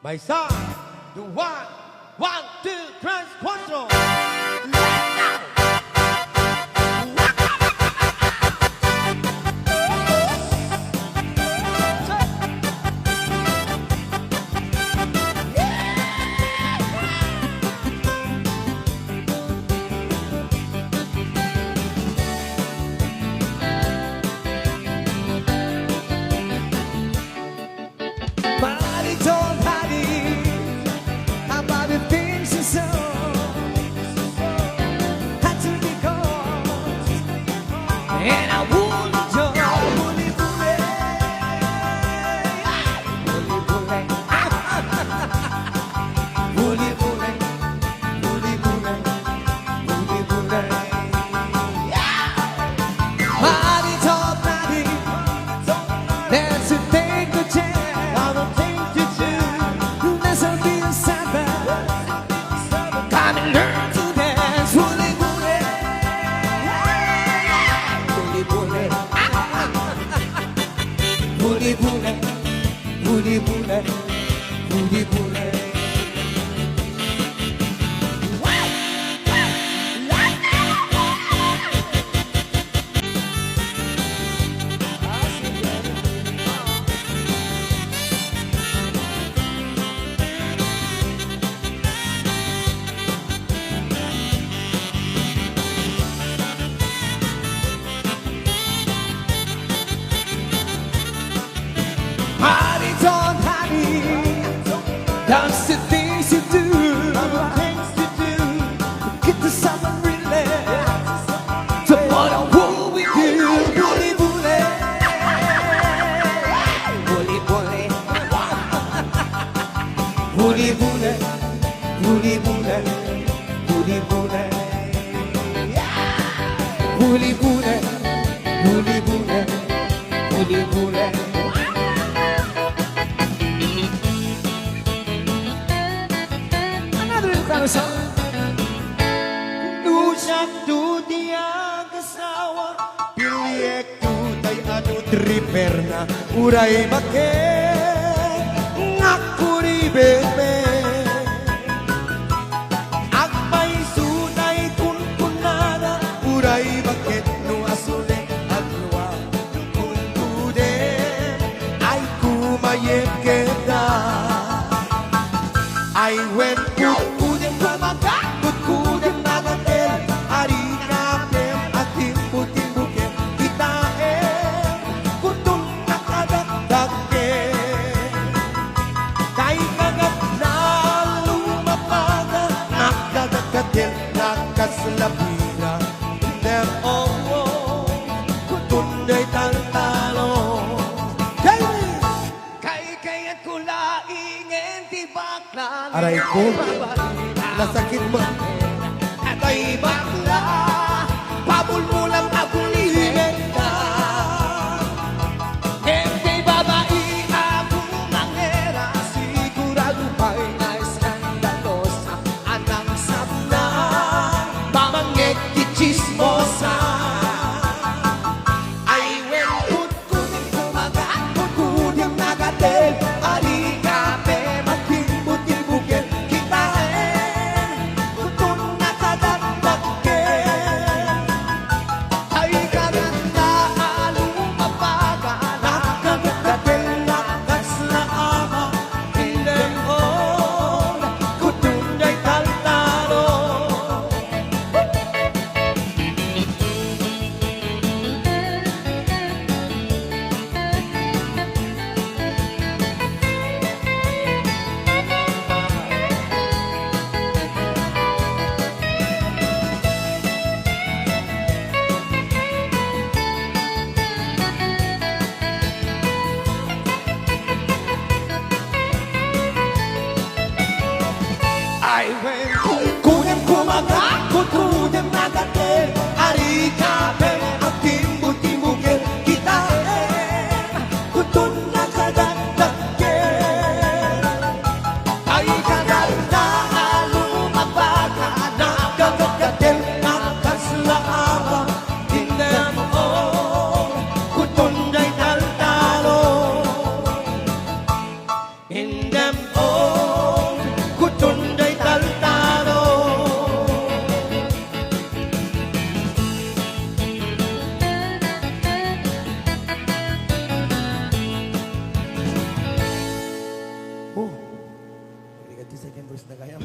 My son, the one, two, tres, cuatro. Body told body about the things and so had to be gone, and I wouldn't join. Bully, bully, bully, bully, bully, bully, bully, bully, bully. Body told body, there's a thing to change. Come and learn to dance, bully, bully, bully, bully, bully, bully, bully, bully, bully, bully. Party don't party, that's the things you do. Get to someone really to what I will we do. Bully, bully, bully, bully, bully, bully, bully, bully, bully, bully, bully, bully, bully, bully, bully. Nusak tu dia kasawa Piliek tu tay anu triper na Uray make Ngakuri bebe Agpay sunay kun kunada Uray bakit no asule Agwa kun kude Ay kumayep kita I went kudem kumaga kudem nagatel Ari kapem atim puting buket Kita kutung nakadagdagke Kay kagat na lumapaga Nakadagkatel nakaslapira Dem kutunday taltalo Kay kulaingen tibaklan Aray ko, nasakit mo Atay bakla, pabul mo lang pabulingin ka. Hindi babae akong mangera, sigurado pa'y na skandalosa. Anang sabna, pamangit kichismosa. Ay went kuning kumaga, kuning nagatel, ari kape, matimbutil bukit, kita I went kunem kumaga kunem nagatel ari kape atim butimbuke kita kutun nakadagdagke ay kadal na lumapaga nakagagatel nakaslaaba tindem kutun day taltalo in them all Pawis na kaya.